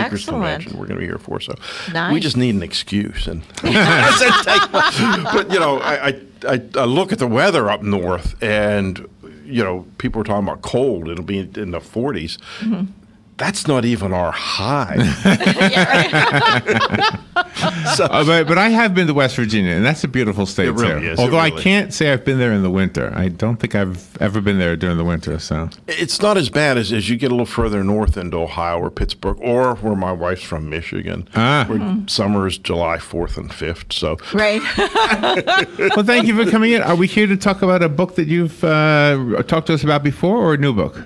speakers Excellent. convention we're going to be here for. So Nice. we just need an excuse. And but you know, I look at the weather up north, and you know, people are talking about cold. It'll be in the 40s. Mm-hmm. That's not even our high. But I have been to West Virginia, and that's a beautiful state, It really too. is. Although It I really can't say I've been there in the winter. I don't think I've ever been there during the winter. So It's not as bad as you get a little further north into Ohio or Pittsburgh, or where my wife's from, Michigan, where summer is July 4th and 5th. So Right. well, thank you for coming in. Are we here to talk about a book that you've talked to us about before, or a new book?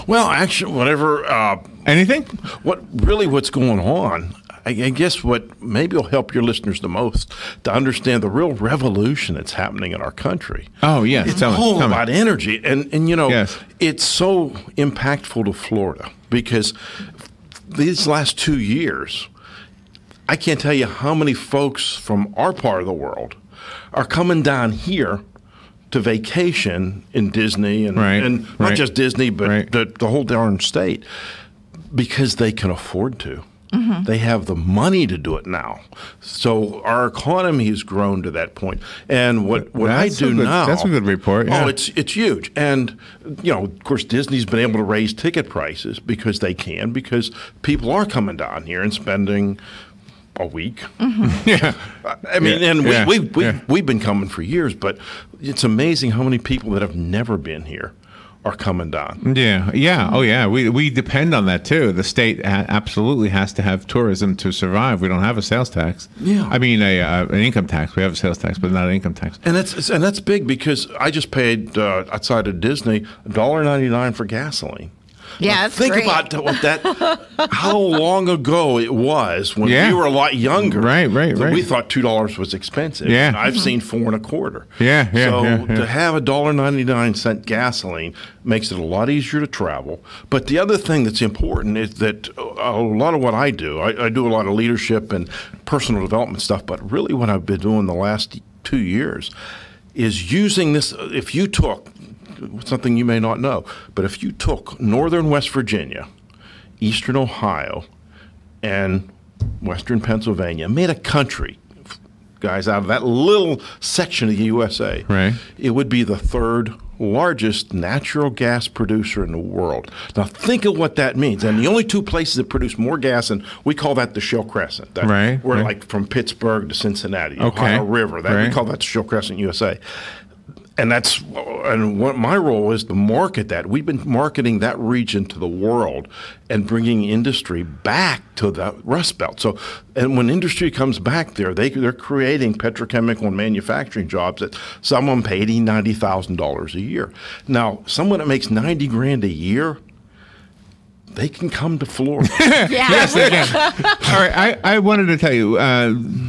Well, actually, whatever. Anything? What's going on? I guess what maybe will help your listeners the most to understand the real revolution that's happening in our country. Oh, yes. It's Tell me, all tell me. about energy, and you know, Yes. it's so impactful to Florida because these last 2 years, I can't tell you how many folks from our part of the world are coming down here to vacation in Disney, and, Right, and not right. just Disney, but Right. the whole darn state, because they can afford to. They have the money to do it now. So our economy has grown to that point. And what I That's do a good- now, that's a good report, yeah. Oh, it's huge. And you know, of course, Disney's been able to raise ticket prices because they can, because people are coming down here and spending a week. Yeah. I mean, Yeah, and yeah, we've been coming for years, but it's amazing how many people that have never been here are coming down. Yeah, yeah, oh yeah. We depend on that too. The state absolutely has to have tourism to survive. We don't have a sales tax. Yeah. I mean an income tax. We have a sales tax, but not an income tax. And that's big because I just paid outside of Disney $1.99 for gasoline. Yeah, that's Think great. about what how long ago it was when Yeah. we were a lot younger. Right. that we thought $2 was expensive. Yeah. And I've seen $4.25. Yeah, yeah, So yeah, yeah. to have $1.99 gasoline makes it a lot easier to travel. But the other thing that's important is that a lot of what I do a lot of leadership and personal development stuff, but really what I've been doing the last 2 years is using this. If you took something you may not know, but if you took northern West Virginia, eastern Ohio, and western Pennsylvania, made a country, guys, out of that little section of the USA, Right. it would be the third largest natural gas producer in the world. Now think of what that means. And the only two places that produce more gas, and we call that the Shell Crescent. Right, We're right. like from Pittsburgh to Cincinnati, Okay. Ohio River. We Right. call that the Shell Crescent USA. And what my role is to market that. We've been marketing that region to the world and bringing industry back to the Rust Belt. So, and when industry comes back there, they're creating petrochemical and manufacturing jobs that some of them pay $90,000 a year. Now, someone that makes $90,000 a year, they can come to Florida. Yeah. Yes, they can. All right, I wanted to tell you,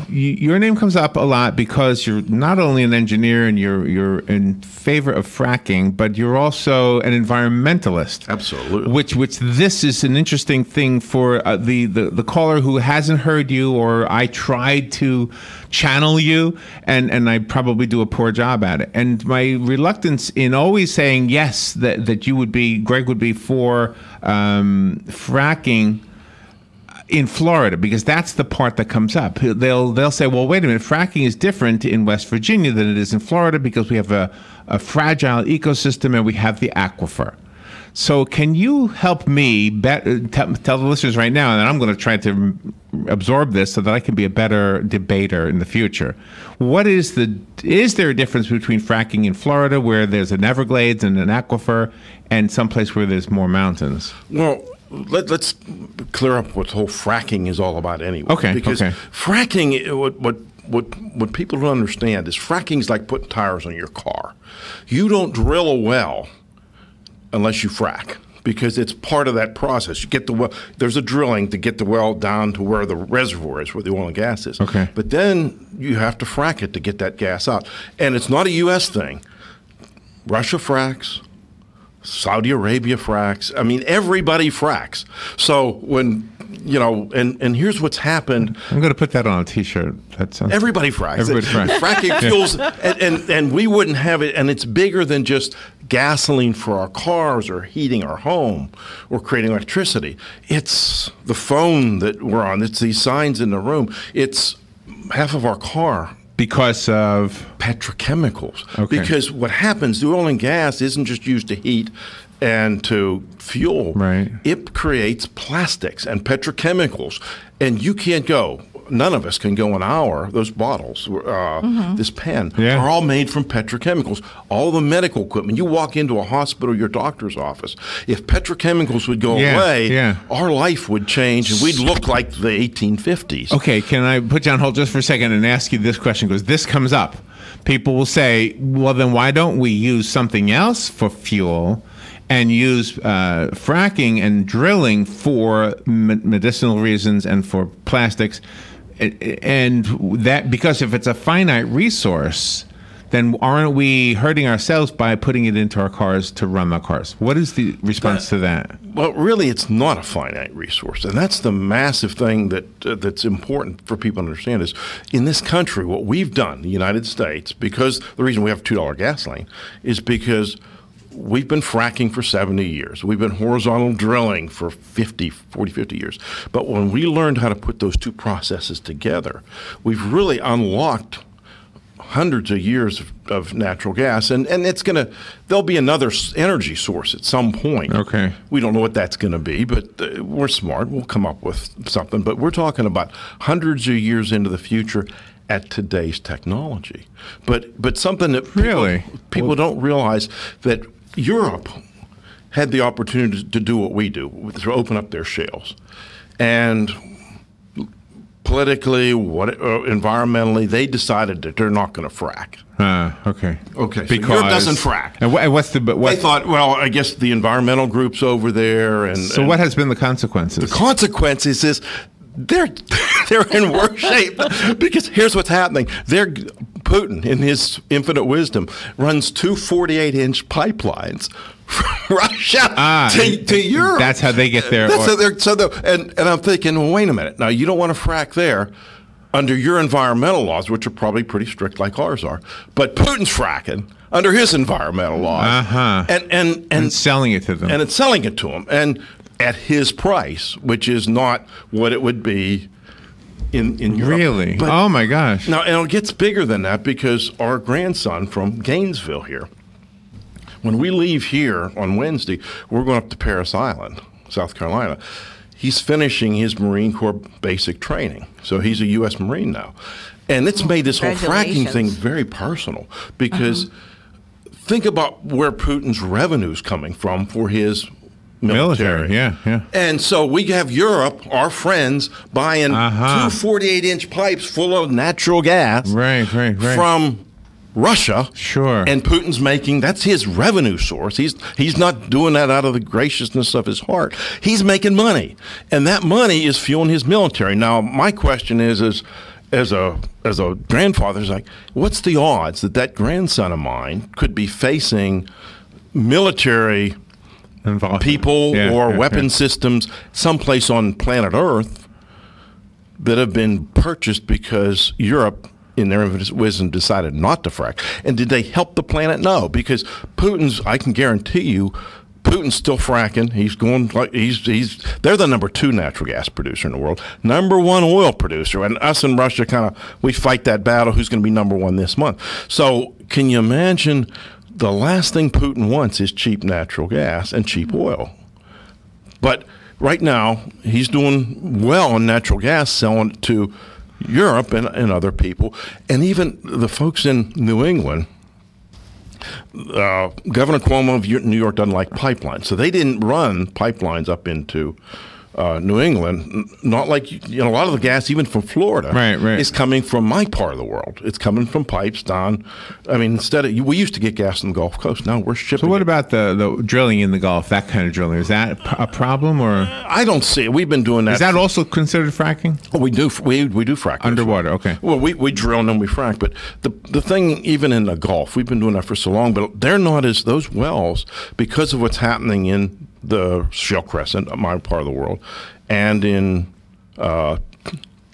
your name comes up a lot because you're not only an engineer and you're in favor of fracking, but you're also an environmentalist. Absolutely. Which this is an interesting thing for the caller who hasn't heard you, or I tried to channel you, and I probably do a poor job at it. And my reluctance in always saying yes, that Greg would be for fracking in Florida, because that's the part that comes up. They'll say, well, wait a minute, fracking is different in West Virginia than it is in Florida because we have a fragile ecosystem and we have the aquifer. So can you help me tell the listeners right now, and I'm going to try to absorb this so that I can be a better debater in the future. Is there a difference between fracking in Florida, where there's an Everglades and an aquifer, and someplace where there's more mountains? Well, let's clear up what the whole fracking is all about anyway. Okay. Because okay. fracking, what people don't understand is fracking is like putting tires on your car. You don't drill a well unless you frack, because it's part of that process. You get the well. There's a drilling to get the well down to where the reservoir is, where the oil and gas is. Okay. But then you have to frack it to get that gas out. And it's not a U.S. thing. Russia fracks. Saudi Arabia fracks. I mean, everybody fracks. So when, and here's what's happened. I'm going to put that on a T-shirt. That sounds. Everybody fracks. Everybody fracks. Fracking fuels, and we wouldn't have it. And it's bigger than just gasoline for our cars or heating our home or creating electricity. It's the phone that we're on. It's these signs in the room. It's half of our car. Because of? Petrochemicals. Okay. Because what happens, the oil and gas isn't just used to heat and to fuel. Right. It creates plastics and petrochemicals. And you can't go, none of us can go an hour, those bottles, this pen, are all made from petrochemicals. All the medical equipment, you walk into a hospital, your doctor's office, if petrochemicals would go away, our life would change and we'd look like the 1850s. Okay, can I put you on hold just for a second and ask you this question? Because this comes up. People will say, well, then why don't we use something else for fuel and use fracking and drilling for medicinal reasons and for plastics? And that, because if it's a finite resource, then aren't we hurting ourselves by putting it into our cars to run our cars? What is the response to that? Well, really, it's not a finite resource. And that's the massive thing that's important for people to understand is in this country, what we've done, the United States, because the reason we have $2 gasoline is because we've been fracking for 70 years. We've been horizontal drilling for 40, 50 years. But when we learned how to put those two processes together, we've really unlocked hundreds of years of natural gas. And it's going to, there'll be another energy source at some point. Okay. We don't know what that's going to be, but we're smart. We'll come up with something. But we're talking about hundreds of years into the future at today's technology. But something that people don't realize that Europe had the opportunity to do what we do, to open up their shales. And politically, environmentally, they decided that they're not going to frack. Okay. Okay, because so Europe doesn't frack. And what's the? They thought, well, I guess the environmental groups over there. And so what has been the consequences? The consequences is they're in worse shape because here's what's happening. Putin, in his infinite wisdom, runs two 48-inch pipelines from Russia to Europe. That's how they get there. And I'm thinking, well, wait a minute. Now, you don't want to frack there under your environmental laws, which are probably pretty strict like ours are. But Putin's fracking under his environmental laws. And selling it to them. And it's selling it to them. And at his price, which is not what it would be in Europe. Really? But oh my gosh. Now, and it gets bigger than that because our grandson from Gainesville here, when we leave here on Wednesday, we're going up to Parris Island, South Carolina. He's finishing his Marine Corps basic training. So he's a U.S. Marine now. And it's made this whole fracking thing very personal because think about where Putin's revenue's coming from for his military. Yeah. And so we have Europe, our friends, buying two 48-inch pipes full of natural gas from Russia. Sure. And Putin's making, that's his revenue source. He's not doing that out of the graciousness of his heart. He's making money. And that money is fueling his military. Now, my question is as a grandfather, is like, what's the odds that grandson of mine could be facing military people or weapon systems someplace on planet Earth that have been purchased because Europe, in their wisdom, decided not to frack? And did they help the planet? No, because Putin's, I can guarantee you, Putin's still fracking. He's going like they're the number 2 natural gas producer in the world, number 1 oil producer, and us and Russia we fight that battle. Who's going to be number 1 this month? So can you imagine? The last thing Putin wants is cheap natural gas and cheap oil. But right now, he's doing well on natural gas, selling it to Europe and other people. And even the folks in New England, Governor Cuomo of New York doesn't like pipelines. So they didn't run pipelines up into New England. Not like, a lot of the gas, even from Florida, is coming from my part of the world. It's coming from pipes down. I mean, we used to get gas on the Gulf Coast. Now we're shipping. So what about the drilling in the Gulf, that kind of drilling? Is that a problem, or? I don't see it. We've been doing that. Is that also considered fracking? Oh, we do. We do frack. Underwater, okay. Well, we drill and then we frack. But the thing, even in the Gulf, we've been doing that for so long, but they're not as, those wells, because of what's happening in the Shell Crescent, my part of the world, and in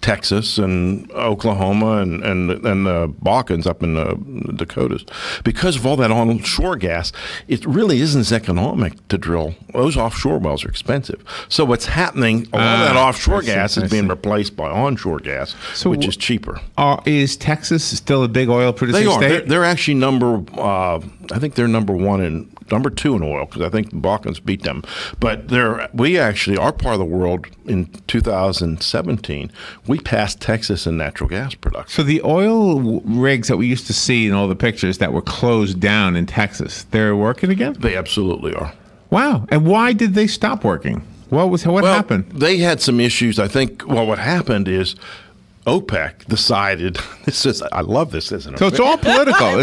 Texas and Oklahoma and the Balkans up in the Dakotas. Because of all that onshore gas, it really isn't as economic to drill. Those offshore wells are expensive. So what's happening, a lot of that offshore gas is being replaced by onshore gas, which is cheaper. Is Texas still a big oil producing state? They're actually I think they're number two in oil, because I think the Balkans beat them. But we actually, our part of the world in 2017, we passed Texas in natural gas production. So the oil rigs that we used to see in all the pictures that were closed down in Texas, they're working again? They absolutely are. Wow. And why did they stop working? What happened? They had some issues. I think, what happened is OPEC decided, I love this, isn't it? So it's all political.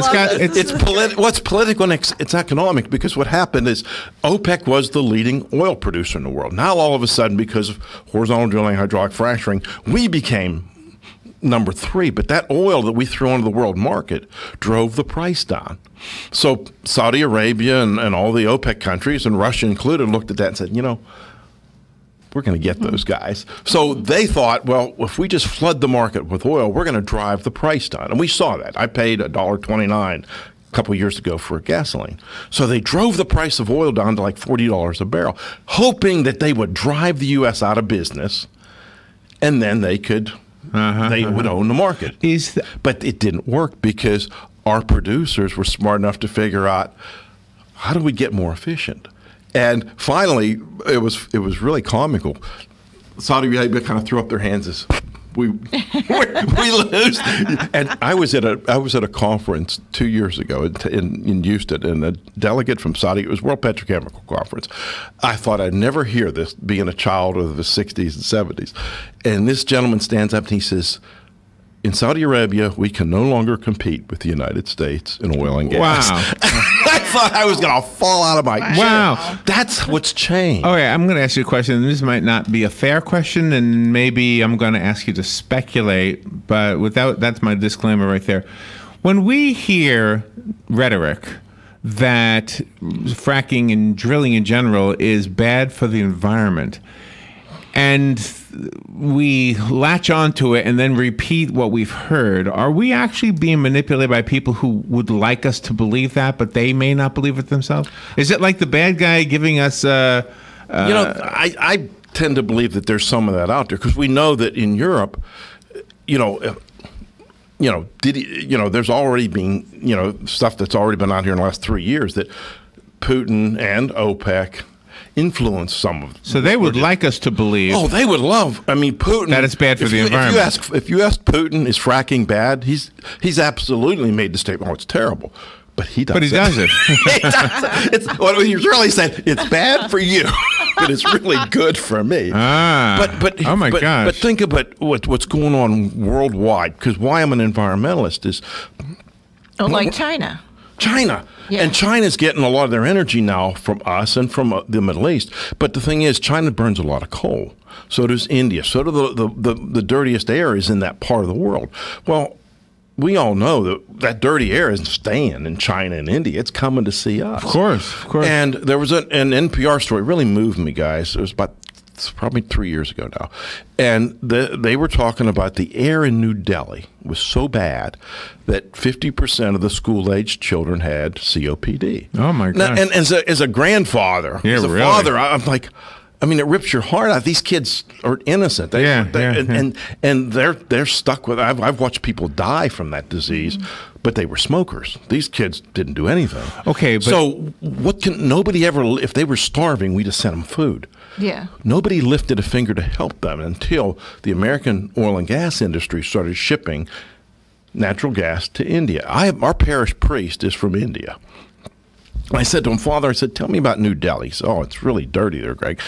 What's political and it's economic, because what happened is OPEC was the leading oil producer in the world. Now all of a sudden, because of horizontal drilling, hydraulic fracturing, we became number 3. But that oil that we threw onto the world market drove the price down. So Saudi Arabia and all the OPEC countries, and Russia included, looked at that and said, we're going to get those guys. So they thought, well, if we just flood the market with oil, we're going to drive the price down. And we saw that. I paid $1.29 a couple of years ago for gasoline. So they drove the price of oil down to like $40 a barrel, hoping that they would drive the U.S. out of business, and then they could would own the market. But it didn't work, because our producers were smart enough to figure out, how do we get more efficient? And finally, it was really comical. Saudi Arabia kind of threw up their hands as we lose. And I was at a conference 2 years ago in Houston, and a delegate from Saudi, it was World Petrochemical Conference. I thought I'd never hear this, being a child of the 60s and 70s. And this gentleman stands up and he says, in Saudi Arabia, we can no longer compete with the United States in oil and gas. Wow. I thought I was going to fall out of my chair. Wow. That's what's changed. Okay, I'm going to ask you a question. This might not be a fair question, and maybe I'm going to ask you to speculate, but that's my disclaimer right there. When we hear rhetoric that fracking and drilling in general is bad for the environment, and we latch onto it and then repeat what we've heard, are we actually being manipulated by people who would like us to believe that, but they may not believe it themselves? Is it like the bad guy giving us I tend to believe that there's some of that out there, because we know that in Europe, there's already been, stuff that's already been out here in the last 3 years, that Putin and OPEC influence some of. So they would like us to believe. Oh, they would love. I mean, Putin. That it's bad for the environment. If you ask Putin, is fracking bad? He's absolutely made the statement. Oh, it's terrible. But he does. But he does it. He does it. It's what he's really saying. It's bad for you, but it's really good for me. But oh my gosh. But think about what's going on worldwide. Because why I'm an environmentalist is. Like China. China. Yeah. And China's getting a lot of their energy now from us and from the Middle East. But the thing is, China burns a lot of coal. So does India. So do the dirtiest air is in that part of the world. Well, we all know that dirty air isn't staying in China and India. It's coming to see us. Of course. And there was an NPR story. It really moved me, guys. It was probably 3 years ago now. And they were talking about the air in New Delhi was so bad that 50% of the school-aged children had COPD. Oh, my God. And as a grandfather, father, I'm like, I mean, it rips your heart out. These kids are innocent. And they're stuck with. I've watched people die from that disease, but they were smokers. These kids didn't do anything. Okay, but so nobody ever? If they were starving, we just sent them food. Yeah. Nobody lifted a finger to help them until the American oil and gas industry started shipping natural gas to India. Our parish priest is from India. I said to him, Father, I said, tell me about New Delhi. He said, oh, it's really dirty there, Greg.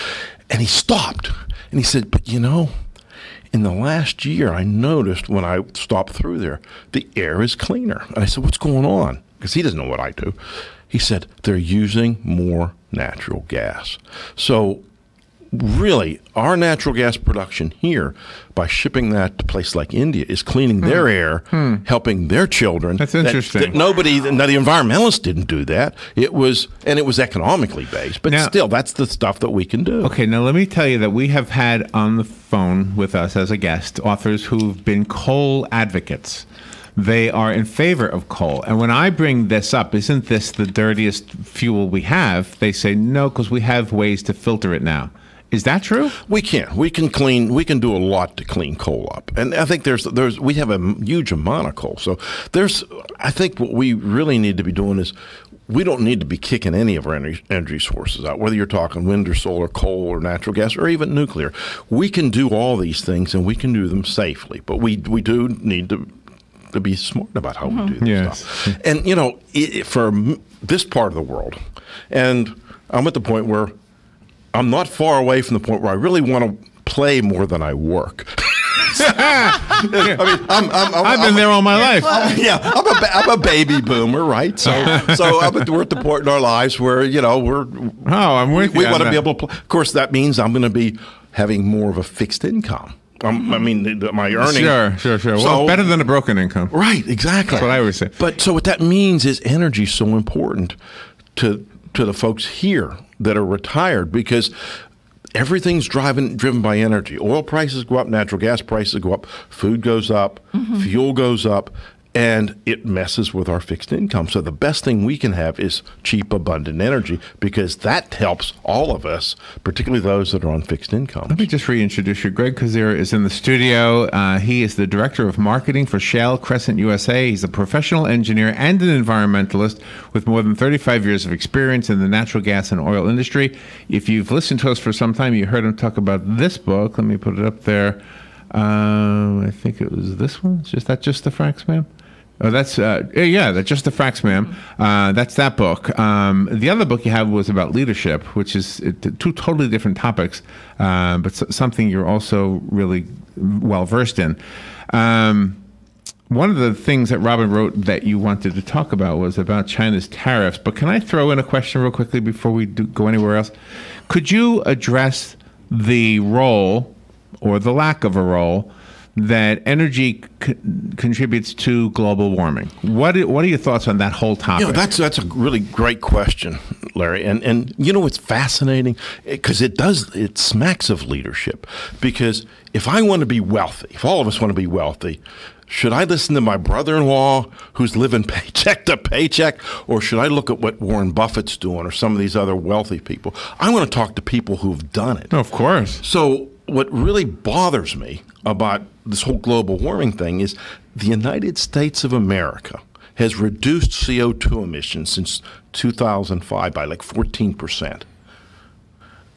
And he stopped. And he said, but in the last year, I noticed when I stopped through there, the air is cleaner. And I said, what's going on? Because he doesn't know what I do. He said, they're using more natural gas. So really, our natural gas production here, by shipping that to places like India, is cleaning their air, helping their children. That's interesting. That nobody, now the environmentalists didn't do that. It was economically based, but still, that's the stuff that we can do. Okay, now let me tell you that we have had on the phone with us as a guest authors who've been coal advocates. They are in favor of coal. And when I bring this up, isn't this the dirtiest fuel we have? They say no, because we have ways to filter it now. Is that true? We can. We can do a lot to clean coal up. And I think we have a huge amount of coal. So I think what we really need to be doing is we don't need to be kicking any of our energy sources out, whether you're talking wind or solar, coal or natural gas, or even nuclear. We can do all these things, and we can do them safely. But we do need to be smart about how we do this stuff. And, for this part of the world, and I'm at the point where I'm not far away from the point where I really want to play more than I work. I've been there all my life. I'm a baby boomer, right? So we're at the point in our lives where we want to be able to play. Of course, that means I'm going to be having more of a fixed income. My earnings. Sure. Well, better than a broken income. Right, exactly. That's what I would say. But so what that means is energy is so important to the folks here that are retired, because everything's driven by energy. Oil prices go up, natural gas prices go up, food goes up, fuel goes up, and it messes with our fixed income. So the best thing we can have is cheap, abundant energy, because that helps all of us, particularly those that are on fixed income. Let me just reintroduce you. Greg Kozera is in the studio. He is the Director of Marketing for Shell Crescent USA. He's a professional engineer and an environmentalist with more than 35 years of experience in the natural gas and oil industry. If you've listened to us for some time, you heard him talk about this book. Let me put it up there. I think it was this one. Is that Just the Fracks, ma'am? Oh, that's that's Just the Fracks, ma'am. That's that book. The other book you have was about leadership, which is two totally different topics, but something you're also really well versed in. One of the things that Robin wrote that you wanted to talk about was about China's tariffs. But can I throw in a question real quickly before we go anywhere else? Could you address the role or the lack of a role that energy contributes to global warming? What are your thoughts on that whole topic? That's a really great question, Larry. And it's fascinating because it smacks of leadership. Because if I want to be wealthy, if all of us want to be wealthy, should I listen to my brother-in-law who's living paycheck to paycheck, or should I look at what Warren Buffett's doing or some of these other wealthy people? I want to talk to people who've done it. Of course. So what really bothers me about this whole global warming thing is the United States of America has reduced CO2 emissions since 2005 by like 14%.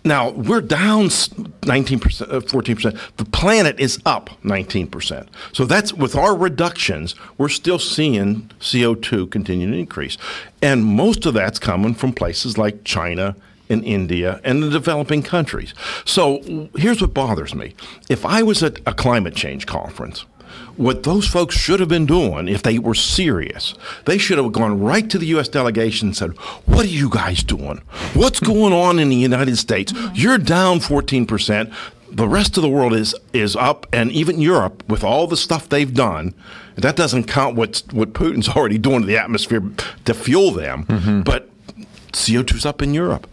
Now, we're down 19%, 14%. The planet is up 19%. So that's, with our reductions, we're still seeing CO2 continue to increase. And most of that's coming from places like China and India and the developing countries. So here's what bothers me. If I was at a climate change conference, what those folks should have been doing, if they were serious, they should have gone right to the U.S. delegation and said, what are you guys doing? What's going on in the United States? You're down 14%. The rest of the world is up, and even Europe, with all the stuff they've done, that doesn't count what Putin's already doing to the atmosphere to fuel them, but CO2's up in Europe.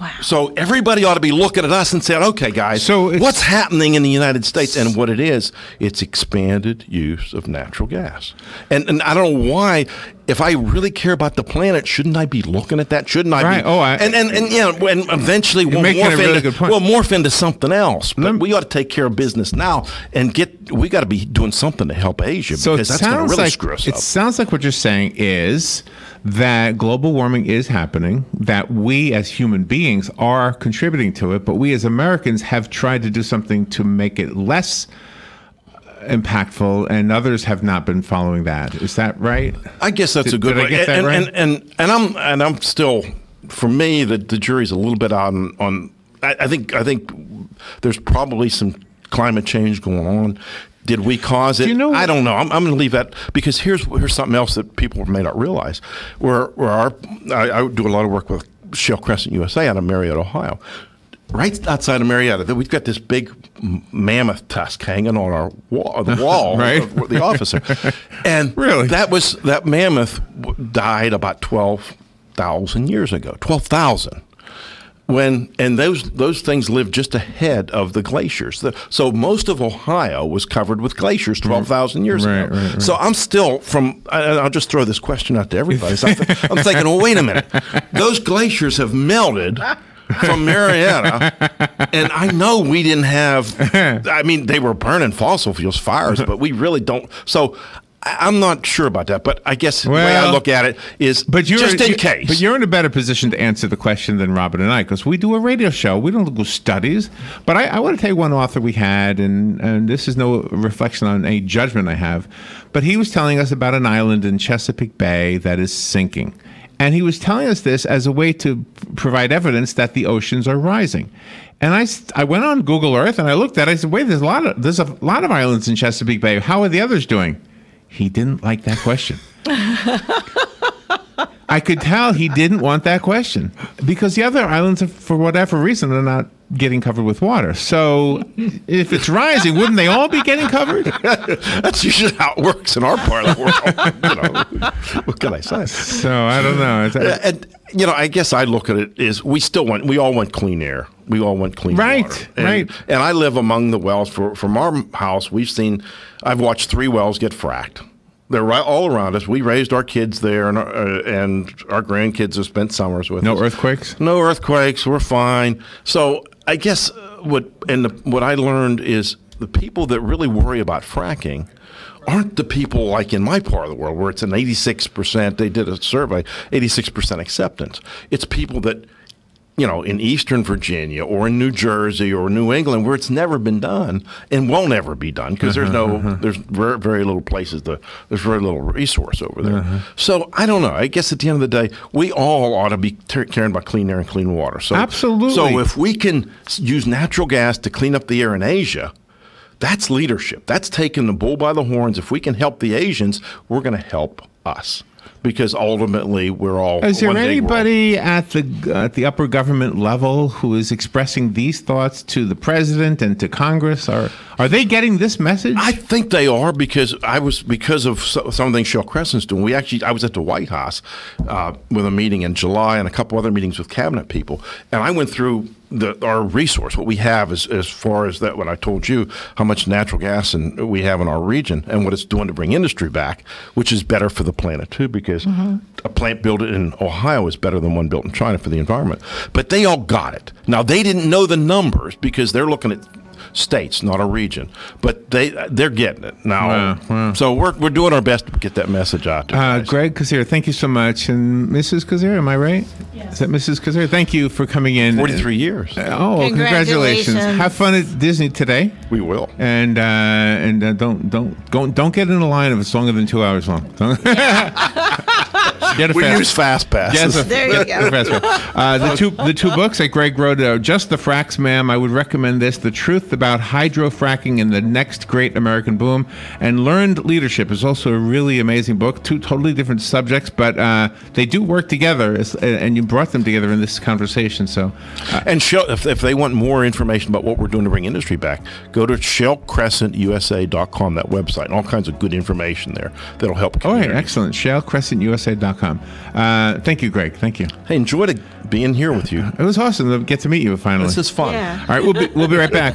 Wow. So everybody ought to be looking at us and saying, okay, guys, what's happening in the United States? And what it is, it's expanded use of natural gas. And I don't know why, if I really care about the planet, shouldn't I be looking at that? Shouldn't I be? And eventually we'll morph into something else. But we ought to take care of business now and we got to be doing something to help Asia, because that's going to really screw us up. It sounds like what you're saying is that global warming is happening, that we as human beings are contributing to it, but we as Americans have tried to do something to make it less impactful, and others have not been following that. Is that right? I guess that's a good way. Did I get that right? And I'm still, for me, the jury's a little bit out on. I think there's probably some climate change going on. Did we cause it? I don't know. I'm going to leave that, because here's something else that people may not realize. I do a lot of work with Shell Crescent USA out of Marietta, Ohio. right outside of Marietta. We've got this big mammoth tusk hanging on our the wall Right. of the office there. And Really? that mammoth died about 12,000 years ago. 12,000. And those things lived just ahead of the glaciers. So most of Ohio was covered with glaciers 12,000 years ago. Right. So I'm still I'll just throw this question out to everybody. So I'm thinking, well, wait a minute. Those glaciers have melted from Marietta, and I know we didn't have, I mean, they were burning fossil fuels fires, but we really don't. So I'm not sure about that, but I guess the way I look at it is just in case. But you're in a better position to answer the question than Robert and I, because we do a radio show. We don't do studies. But I want to tell you one author we had, and this is no reflection on any judgment I have, but he was telling us about an island in Chesapeake Bay that is sinking. And he was telling us this as a way to provide evidence that the oceans are rising. And I went on Google Earth and I looked at it. I said, wait, there's a lot of islands in Chesapeake Bay. How are the others doing? He didn't like that question. I could tell he didn't want that question because the other islands, for whatever reason, are not getting covered with water. So if it's rising, wouldn't they all be getting covered? That's usually how it works in our part of the world. What can I say? So I don't know. And I guess I look at it is we all want clean air. We all want clean water. Right. And I live among the wells. From our house, I've watched 3 wells get fracked. They're right all around us. We raised our kids there, and our grandkids have spent summers with us. No earthquakes? No earthquakes. We're fine. So I guess what I learned is the people that really worry about fracking aren't the people like in my part of the world where it's an 86%, they did a survey, 86% acceptance. It's people that, in Eastern Virginia or in New Jersey or New England where it's never been done and won't never be done because there's very, very little places, there's very little resource over there. So I don't know. I guess at the end of the day, we all ought to be caring about clean air and clean water. So, absolutely. So if we can use natural gas to clean up the air in Asia, that's leadership. That's taking the bull by the horns. If we can help the Asians, we're going to help us. Because ultimately, we're all. Is there anybody at the upper government level who is expressing these thoughts to the president and to Congress? Are they getting this message? I think they are because of some of the things Shell Crescent's doing. I was at the White House with a meeting in July and a couple other meetings with cabinet people, and I went through our resource, what we have as far as that when I told you how much natural gas we have in our region and what it's doing to bring industry back, which is better for the planet too, because a plant built in Ohio is better than one built in China for the environment. But they all got it. Now they didn't know the numbers because they're looking at states, not a region, but they're getting it now. Wow. So we're doing our best to get that message out there. Greg Kozera, thank you so much, and Mrs. Kozera, am I right? Yes. Is that Mrs. Kozera? Thank you for coming in. 43 years. Congratulations! Have fun at Disney today. We will. And don't get in a line if it's longer than 2 hours long. We use fast passes. There you go. The two books that Greg wrote, Just the Fracks, Ma'am. I would recommend this. The Truth About Hydrofracking and the Next Great American Boom, and Learned Leadership is also a really amazing book. 2 totally different subjects, but they do work together, and you brought them together in this conversation. So, and Shell, if they want more information about what we're doing to bring industry back, go to shellcrescentusa.com, that website, and all kinds of good information there that'll help. Oh, right, excellent. shellcrescentusa.com. Thank you, Greg. Thank you. Hey, enjoyed being here with you. It was awesome to get to meet you finally. This is fun. Yeah. All right, we'll be right back.